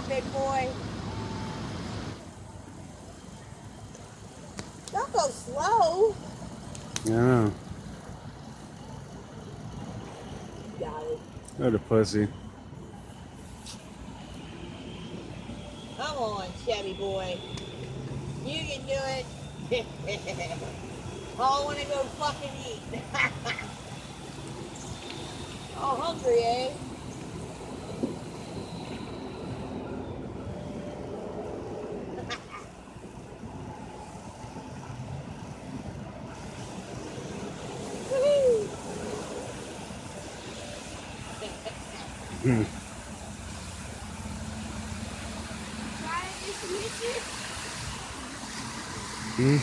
big boy. Don't go slow. Yeah. You got it. What a pussy. Come on, Chevy boy. You can do it. I want to go fucking eat. Oh, hungry, eh? Woohoo! Hmm. Try it, Mr. Richard. Hmm.